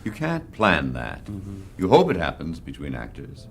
You can't plan that. You hope it happens between actors,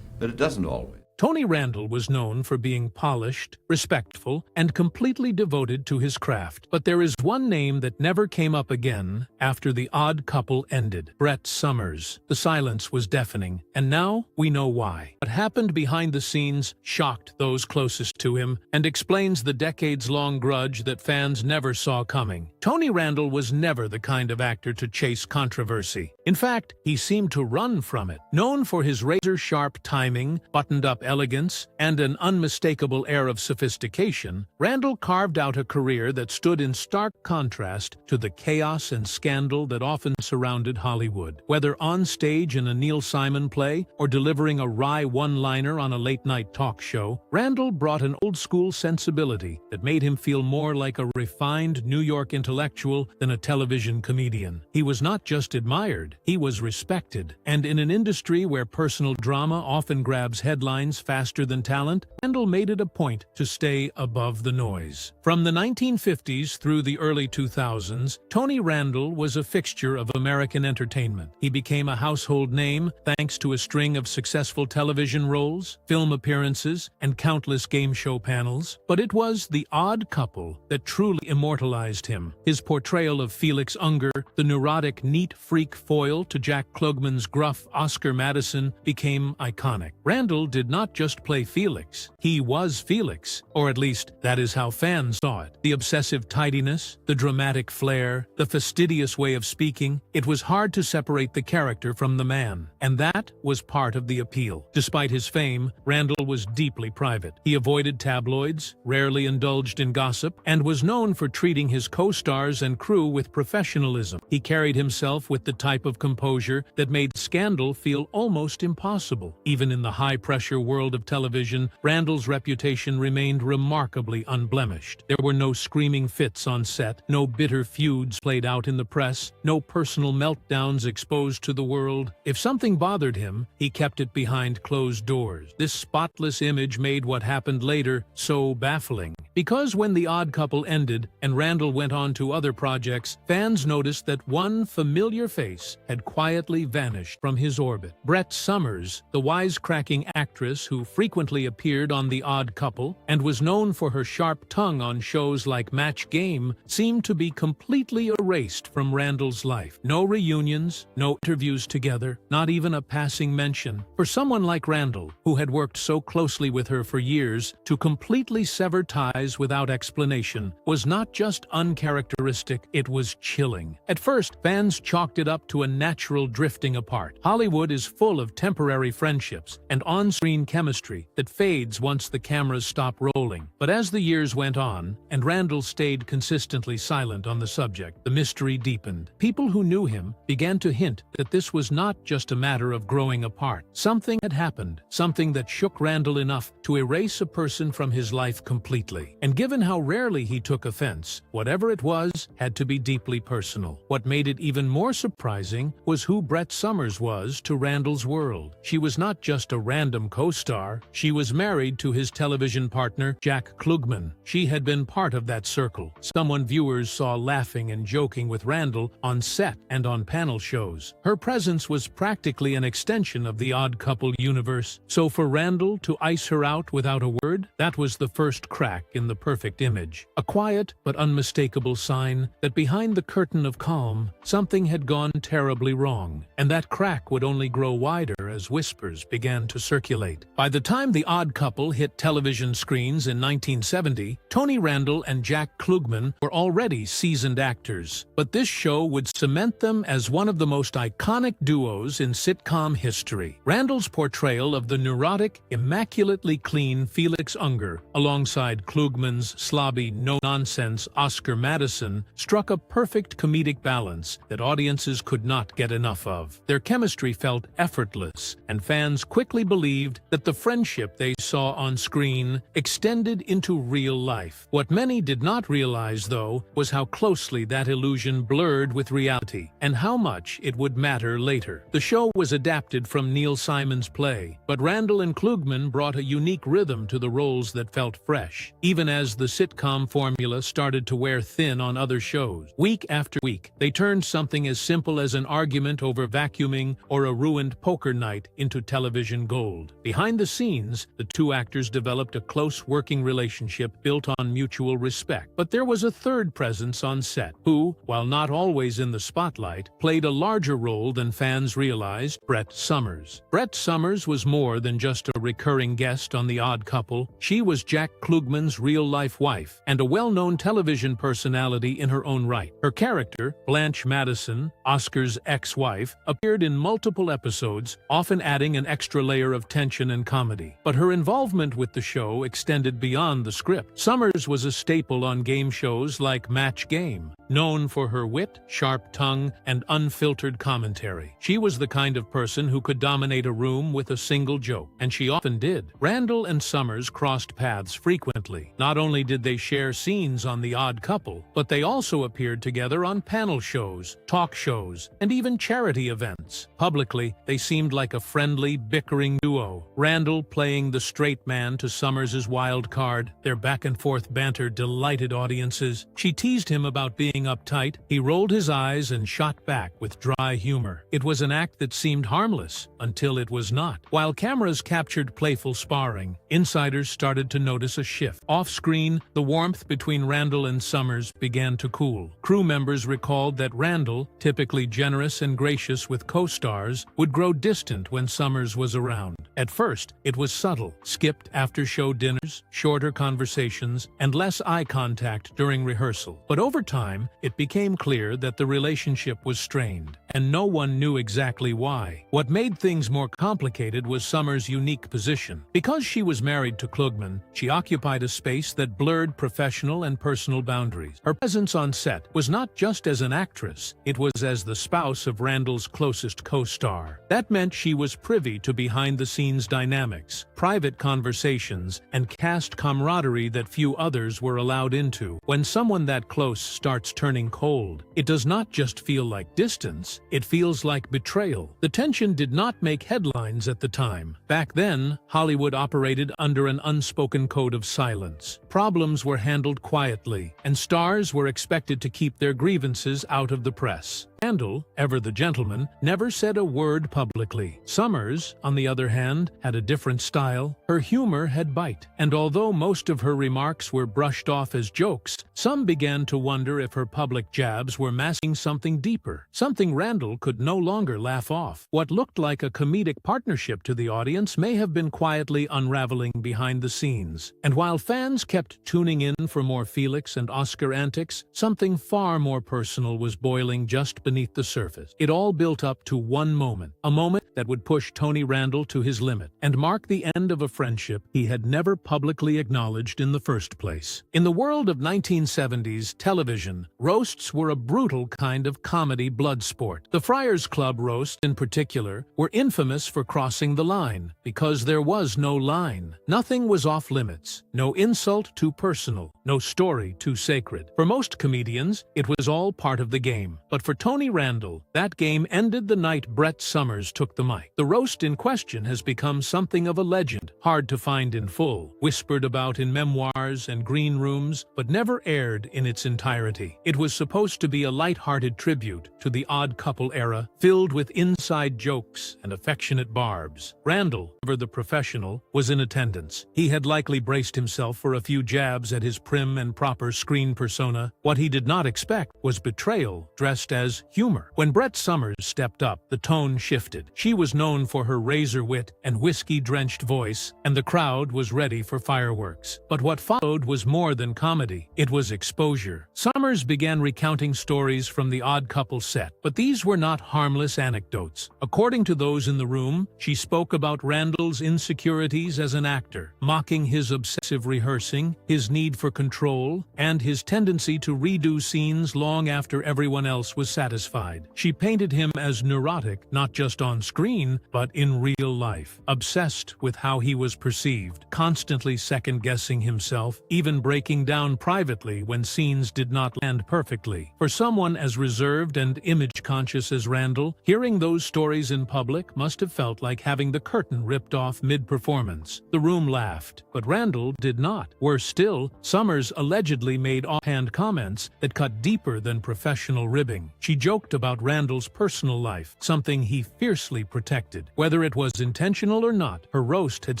but it doesn't always. Tony Randall was known for being polished, respectful, and completely devoted to his craft. But there is one name that never came up again after The Odd Couple ended: Brett Somers. The silence was deafening, and now we know why. What happened behind the scenes shocked those closest to him and explains the decades-long grudge that fans never saw coming. Tony Randall was never the kind of actor to chase controversy. In fact, he seemed to run from it. Known for his razor-sharp timing, buttoned-up elegance, and an unmistakable air of sophistication, Randall carved out a career that stood in stark contrast to the chaos and scandal that often surrounded Hollywood. Whether on stage in a Neil Simon play or delivering a wry one-liner on a late-night talk show, Randall brought an old-school sensibility that made him feel more like a refined New York intellectual than a television comedian. He was not just admired, he was respected. And in an industry where personal drama often grabs headlines faster than talent, Randall made it a point to stay above the noise. From the 1950s through the early 2000s, Tony Randall was a fixture of American entertainment. He became a household name thanks to a string of successful television roles, film appearances, and countless game show panels. But it was The Odd Couple that truly immortalized him. His portrayal of Felix Unger, the neurotic, neat freak foil to Jack Klugman's gruff Oscar Madison, became iconic. Randall did not just play Felix. He was Felix, or at least that is how fans saw it. The obsessive tidiness, the dramatic flair, the fastidious way of speaking, it was hard to separate the character from the man. And that was part of the appeal. Despite his fame, Randall was deeply private. He avoided tabloids, rarely indulged in gossip, and was known for treating his co-stars and crew with professionalism. He carried himself with the type of composure that made scandal feel almost impossible. Even in the high-pressure world of television, Randall's reputation remained remarkably unblemished. There were no screaming fits on set, no bitter feuds played out in the press, no personal meltdowns exposed to the world. If something bothered him, he kept it behind closed doors. This spotless image made what happened later so baffling. Because when The Odd Couple ended and Randall went on to other projects, fans noticed that one familiar face had quietly vanished from his orbit. Brett Somers, the wisecracking actress who frequently appeared on The Odd Couple and was known for her sharp tongue on shows like Match Game, seemed to be completely erased from Randall's life. No reunions, no interviews together, not even a passing mention. For someone like Randall, who had worked so closely with her for years, to completely sever ties without explanation was not just uncharacteristic, it was chilling. At first, fans chalked it up to a natural drifting apart. Hollywood is full of temporary friendships and on-screen chemistry that fades once the cameras stop rolling. But as the years went on, and Randall stayed consistently silent on the subject, the mystery deepened. People who knew him began to hint that this was not just a matter of growing apart. Something had happened, something that shook Randall enough to erase a person from his life completely. And given how rarely he took offense, whatever it was had to be deeply personal. What made it even more surprising was who Brett Somers was to Randall's world. She was not just a random co-star, she was married to his television partner, Jack Klugman. She had been part of that circle, someone viewers saw laughing and joking with Randall on set and on panel shows. Her presence was practically an extension of the Odd Couple universe. So for Randall to ice her out without a word, that was the first crack in the perfect image. A quiet but unmistakable sign that behind the curtain of calm, something had gone terribly wrong, and that crack would only grow wider as whispers began to circulate. By the time The Odd Couple hit television screens in 1970, Tony Randall and Jack Klugman were already seasoned actors, but this show would cement them as one of the most iconic duos in sitcom history. Randall's portrayal of the neurotic, immaculately clean Felix Unger, alongside Klugman's slobby, no-nonsense Oscar Madison, struck a perfect comedic balance that audiences could not get enough of. Their chemistry felt effortless, and fans quickly believed that the the friendship they saw on screen extended into real life. What many did not realize, though, was how closely that illusion blurred with reality, and how much it would matter later. The show was adapted from Neil Simon's play, but Randall and Klugman brought a unique rhythm to the roles that felt fresh, even as the sitcom formula started to wear thin on other shows. Week after week, they turned something as simple as an argument over vacuuming or a ruined poker night into television gold. Behind the scenes, the two actors developed a close working relationship built on mutual respect. But there was a third presence on set, who, while not always in the spotlight, played a larger role than fans realized: Brett Somers. Brett Somers was more than just a recurring guest on The Odd Couple. She was Jack Klugman's real-life wife, and a well-known television personality in her own right. Her character, Blanche Madison, Oscar's ex-wife, appeared in multiple episodes, often adding an extra layer of tension and comedy. But her involvement with the show extended beyond the script. Somers was a staple on game shows like Match Game, known for her wit, sharp tongue, and unfiltered commentary. She was the kind of person who could dominate a room with a single joke, and she often did. Randall and Somers crossed paths frequently. Not only did they share scenes on The Odd Couple, but they also appeared together on panel shows, talk shows, and even charity events. Publicly, they seemed like a friendly, bickering duo. Randall playing the straight man to Somers' wild card. Their back-and-forth banter delighted audiences. She teased him about being uptight. He rolled his eyes and shot back with dry humor. It was an act that seemed harmless until it was not. While cameras captured playful sparring, insiders started to notice a shift. Off-screen, the warmth between Randall and Somers began to cool. Crew members recalled that Randall, typically generous and gracious with co-stars, would grow distant when Somers was around. At first, it was subtle: skipped after-show dinners, shorter conversations, and less eye contact during rehearsal. But over time, it became clear that the relationship was strained, and no one knew exactly why. What made things more complicated was Somers' unique position. Because she was married to Klugman, she occupied a space that blurred professional and personal boundaries. Her presence on set was not just as an actress, it was as the spouse of Randall's closest co-star. That meant she was privy to behind-the-scenes dynamics, private conversations, and cast camaraderie that few others were allowed into. When someone that close starts turning cold, it does not just feel like distance, it feels like betrayal. The tension did not make headlines at the time. Back then, Hollywood operated under an unspoken code of silence. Problems were handled quietly, and stars were expected to keep their grievances out of the press. Randall, ever the gentleman, never said a word publicly. Somers, on the other hand, had a different style. Her humor had bite, and although most of her remarks were brushed off as jokes, some began to wonder if her public jabs were masking something deeper, something Randall could no longer laugh off. What looked like a comedic partnership to the audience may have been quietly unraveling behind the scenes. And while fans kept tuning in for more Felix and Oscar antics, something far more personal was boiling just beneath the surface. It all built up to one moment, a moment that would push Tony Randall to his limit and mark the end of a friendship he had never publicly acknowledged in the first place. In the world of 1970s television, roasts were a brutal kind of comedy blood sport. The Friars Club roast, in particular, were infamous for crossing the line, because there was no line. Nothing was off limits, no insult too personal, no story too sacred. For most comedians, it was all part of the game. But for Tony Randall, that game ended the night Brett Somers took the mic. The roast in question has become something of a legend, hard to find in full, whispered about in memoirs and green rooms, but never aired in its entirety. It was supposed to be a light-hearted tribute to the Odd Couple era, filled with inside jokes and affectionate barbs. Randall, ever the professional, was in attendance. He had likely braced himself for a few jabs at his prim and proper screen persona. What he did not expect was betrayal dressed as humor. When Brett Somers stepped up, the tone shifted. She was known for her razor wit and whiskey-drenched voice, and the crowd was ready for fireworks. But what followed was more than comedy. It was exposure. Somers began recounting stories from the Odd Couple set, but these were not harmless anecdotes. According to those in the room, she spoke about Randall's insecurities as an actor, mocking his obsessive rehearsing, his need for control, and his tendency to redo scenes long after everyone else was satisfied. satisfied. She painted him as neurotic, not just on screen, but in real life, obsessed with how he was perceived, constantly second-guessing himself, even breaking down privately when scenes did not land perfectly. For someone as reserved and image-conscious as Randall, hearing those stories in public must have felt like having the curtain ripped off mid-performance. The room laughed, but Randall did not. Worse still, Summers allegedly made offhand comments that cut deeper than professional ribbing. She joked about Randall's personal life, something he fiercely protected. Whether it was intentional or not, her roast had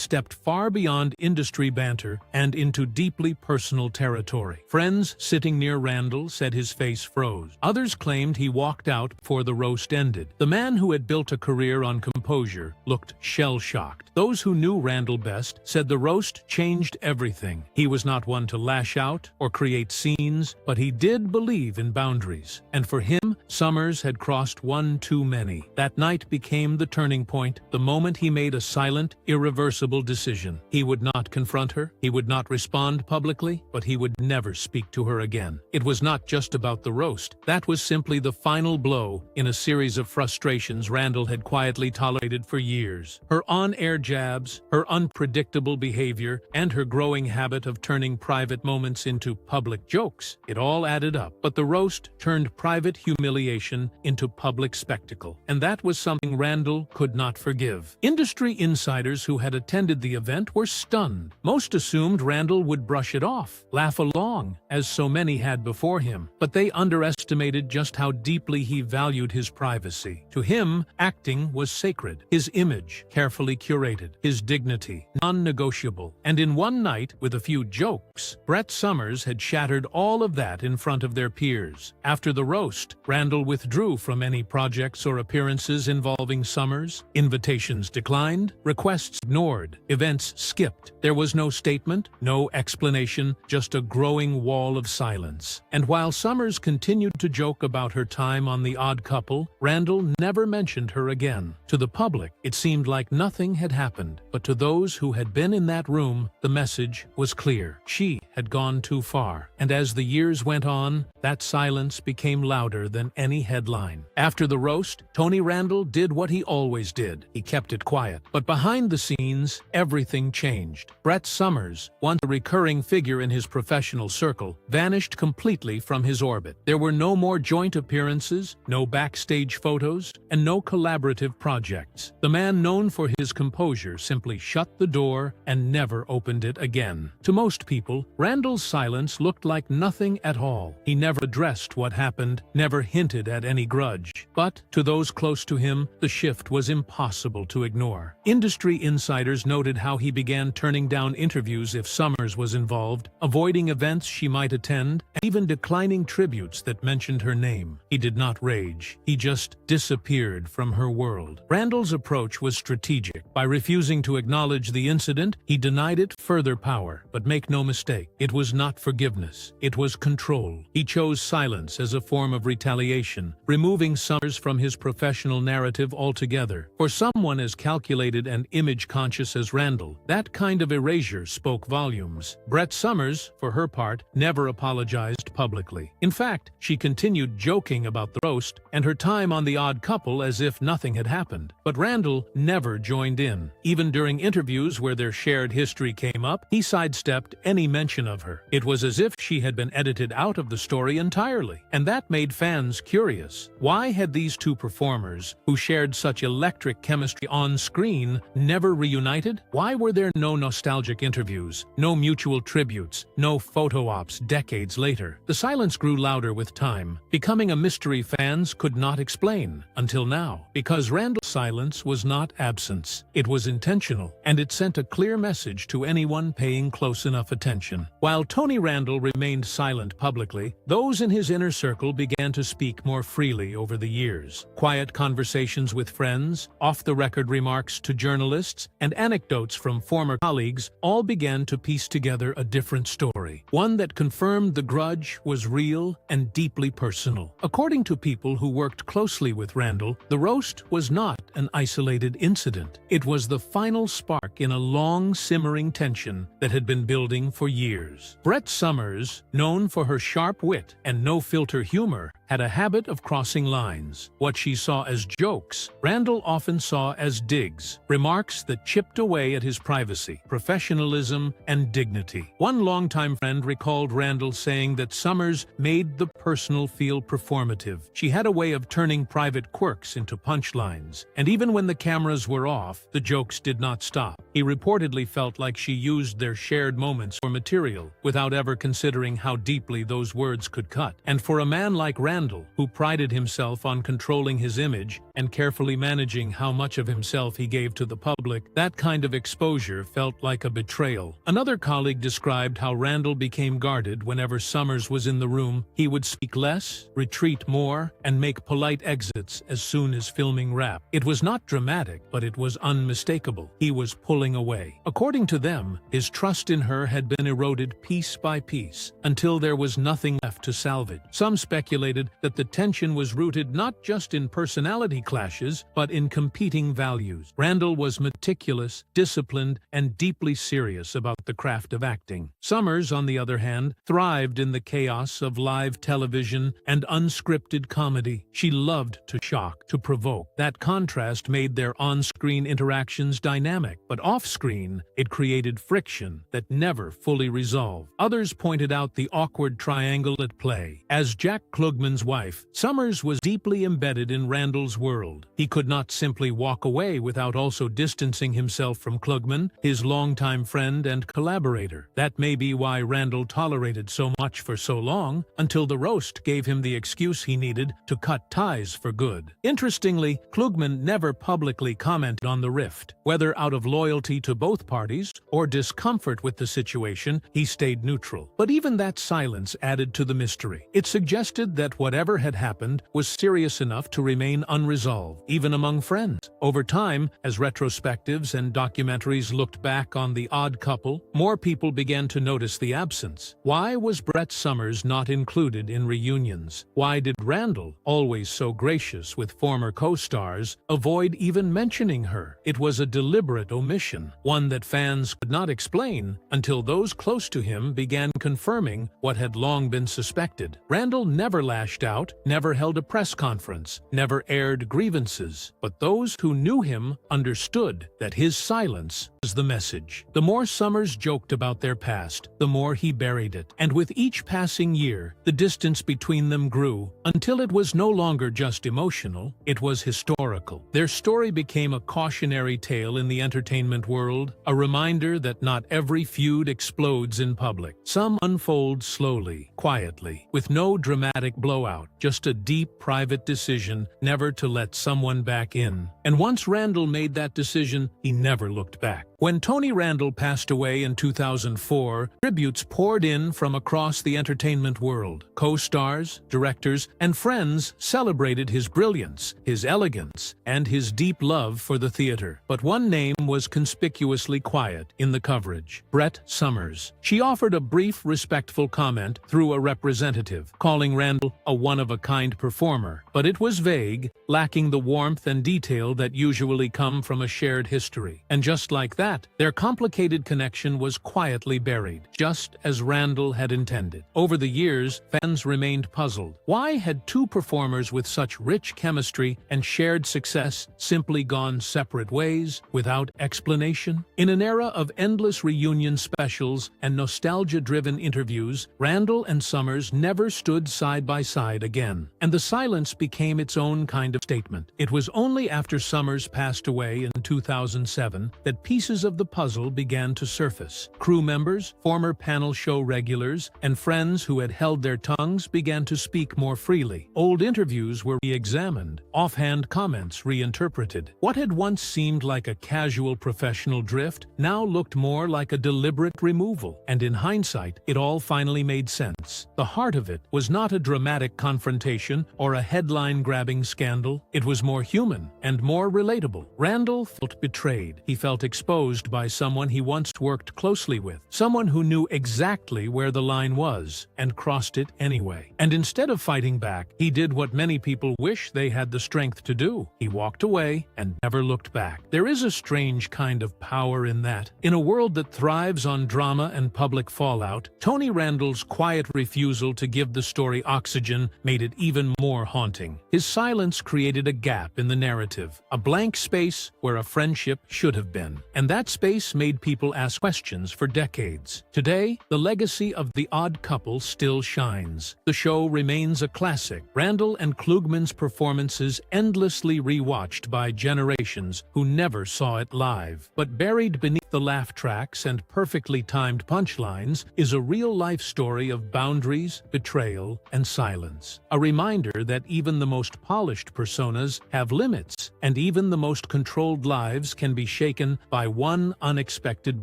stepped far beyond industry banter and into deeply personal territory. Friends sitting near Randall said his face froze. Others claimed he walked out before the roast ended. The man who had built a career on composure looked shell-shocked. Those who knew Randall best said the roast changed everything. He was not one to lash out or create scenes, but he did believe in boundaries. And for him, Summers had crossed one too many. That night became the turning point, the moment he made a silent, irreversible decision. He would not confront her, he would not respond publicly, but he would never speak to her again. It was not just about the roast. That was simply the final blow in a series of frustrations Randall had quietly tolerated for years. Her on-air jabs, her unpredictable behavior, and her growing habit of turning private moments into public jokes. It all added up, but the roast turned private humiliation into public spectacle, and that was something Randall could not forgive. Industry insiders who had attended the event were stunned. Most assumed Randall would brush it off, laugh along, as so many had before him, but they underestimated just how deeply he valued his privacy. To him, acting was sacred, his image carefully curated, his dignity non-negotiable. And in one night, with a few jokes, Brett Summers had shattered all of that in front of their peers. After the roast, Randall withdrew from any projects or appearances involving Summers. Invitations declined, requests ignored, events skipped. There was no statement, no explanation, just a growing wall of silence. And while Summers continued to joke about her time on The Odd Couple, Randall never mentioned her again. To the public, it seemed like nothing had happened, but to those who had been in that room, the message was clear. She had gone too far, and as the years went on, that silence became louder than any headline. After the roast, Tony Randall did what he always did. He kept it quiet. But behind the scenes, everything changed. Brett Summers, once a recurring figure in his professional circle, vanished completely from his orbit. There were no more joint appearances, no backstage photos, and no collaborative projects. The man known for his composure simply shut the door and never opened it again. To most people, Randall's silence looked like nothing at all. He never addressed what happened, never hinted at any grudge. But to those close to him, the shift was impossible to ignore. Industry insiders noted how he began turning down interviews if Summers was involved, avoiding events she might attend, and even declining tributes that mentioned her name. He did not rage. He just disappeared from her world. Randall's approach was strategic. By refusing to acknowledge the incident, he denied it further power. But make no mistake, it was not forgiveness. It was control. He chose silence as a form of retaliation, removing Summers from his professional narrative altogether. For someone as calculated and image-conscious as Randall, that kind of erasure spoke volumes. Brett Summers, for her part, never apologized publicly. In fact, she continued joking about the roast and her time on The Odd Couple as if nothing had happened. But Randall never joined in. Even during interviews where their shared history came up, he sidestepped any mention of her. It was as if she had been edited out of the story entirely. And that made fans curious. Why had these two performers, who shared such electric chemistry on screen, never reunited? Why were there no nostalgic interviews, no mutual tributes, no photo ops decades later? The silence grew louder with time, becoming a mystery fans could not explain, until now. Because Randall's silence was not absence. It was intentional, and it sent a clear message to anyone paying close enough attention. While Tony Randall remained silent publicly, those in his inner circle began to speak more freely over the years. Quiet conversations with friends, off-the-record remarks to journalists, and anecdotes from former colleagues all began to piece together a different story. One that confirmed the grudge was real and deeply personal. According to people who worked closely with Randall, the roast was not an isolated incident. It was the final spark in a long, simmering tension that had been building for years. Brett Summers, known for her sharp wit and no-filter humor, had a habit of crossing lines. What she saw as jokes, Randall often saw as digs, remarks that chipped away at his privacy, professionalism, and dignity. One longtime friend recalled Randall saying that Summers made the personal feel performative. She had a way of turning private quirks into punchlines, and even when the cameras were off, the jokes did not stop. He reportedly felt like she used their shared moments for material, without ever considering how deeply those words could cut. And for a man like Randall, who prided himself on controlling his image and carefully managing how much of himself he gave to the public, that kind of exposure felt like a betrayal. Another colleague described how Randall became guarded whenever Summers was in the room. He would speak less, retreat more, and make polite exits as soon as filming wrapped. It was not dramatic, but it was unmistakable. He was pulling away. According to them, his trust in her had been eroded piece by piece, until there was nothing left to salvage. Some speculated that the tension was rooted not just in personality clashes, but in competing values. Randall was meticulous, disciplined, and deeply serious about the craft of acting. Summers, on the other hand, thrived in the chaos of live television and unscripted comedy. She loved to shock, to provoke. That contrast made their on-screen interactions dynamic, but off-screen, it created friction that never fully resolved. Others pointed out the awkward triangle at play. As Jack Klugman's wife, Summers was deeply embedded in Randall's world. He could not simply walk away without also distancing himself from Klugman, his longtime friend and collaborator. That may be why Randall tolerated so much for so long, until the roast gave him the excuse he needed to cut ties for good. Interestingly, Klugman never publicly commented on the rift. Whether out of loyalty to both parties or discomfort with the situation, he stayed neutral. But even that silence added to the mystery. It suggested that whatever had happened was serious enough to remain unresolved, even among friends. Over time, as retrospectives and documentaries looked back on the odd couple, more people began to notice the absence. Why was Brett Summers not included in reunions? Why did Randall, always so gracious with former co-stars, avoid even mentioning her? It was a deliberate omission, one that fans could not explain until those close to him began confirming what had long been suspected. Randall never lashed out, never held a press conference, never aired grievances, but those who knew him understood that his silence was the message. The more Summers joked about their past, the more he buried it, and with each passing year, the distance between them grew until it was no longer just emotional, it was historical. Their story became a cautionary tale in the entertainment world, a reminder that not every feud explodes in public. Some unfold slowly, quietly, with no dramatic blowout, just a deep private decision never to let someone back in. And once Randall made that decision, he never looked back. When Tony Randall passed away in 2004, tributes poured in from across the entertainment world. Co-stars, directors, and friends celebrated his brilliance, his elegance, and his deep love for the theater. But one name was conspicuously quiet in the coverage: Brett Summers. She offered a brief, respectful comment through a representative, calling Randall a one-of-a-kind performer. But it was vague, lacking the warmth and detail that usually come from a shared history. And just like that, their complicated connection was quietly buried, just as Randall had intended. Over the years, fans remained puzzled. Why had two performers with such rich chemistry and shared success simply gone separate ways, without explanation? In an era of endless reunion specials and nostalgia-driven interviews, Randall and Summers never stood side by side again, and the silence became its own kind of statement. It was only after Summers passed away in 2007 that pieces of the puzzle began to surface. Crew members, former panel show regulars, and friends who had held their tongues began to speak more freely. Old interviews were re-examined, offhand comments reinterpreted. What had once seemed like a casual professional drift now looked more like a deliberate removal, and in hindsight, it all finally made sense. The heart of it was not a dramatic confrontation or a headline-grabbing scandal. It was more human and more relatable. Randall felt betrayed. He felt exposed exposed by someone he once worked closely with, someone who knew exactly where the line was and crossed it anyway. And instead of fighting back, he did what many people wish they had the strength to do. He walked away and never looked back. There is a strange kind of power in that. In a world that thrives on drama and public fallout, Tony Randall's quiet refusal to give the story oxygen made it even more haunting. His silence created a gap in the narrative, a blank space where a friendship should have been. And that space made people ask questions for decades. Today, the legacy of The Odd Couple still shines. The show remains a classic, Randall and Klugman's performances endlessly rewatched by generations who never saw it live. But buried beneath the laugh tracks and perfectly timed punchlines is a real-life story of boundaries, betrayal, and silence. A reminder that even the most polished personas have limits, and even the most controlled lives can be shaken by one unexpected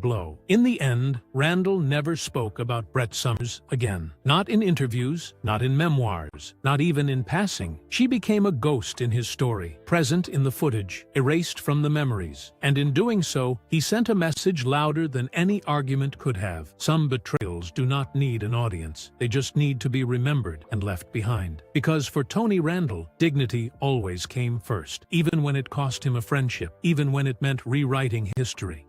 blow. In the end, Randall never spoke about Brett Somers again. Not in interviews, not in memoirs, not even in passing. She became a ghost in his story, present in the footage, erased from the memories. And in doing so, he sent a message louder than any argument could have. Some betrayals do not need an audience. They just need to be remembered and left behind. Because for Tony Randall, dignity always came first, even when it cost him a friendship, even when it meant rewriting history.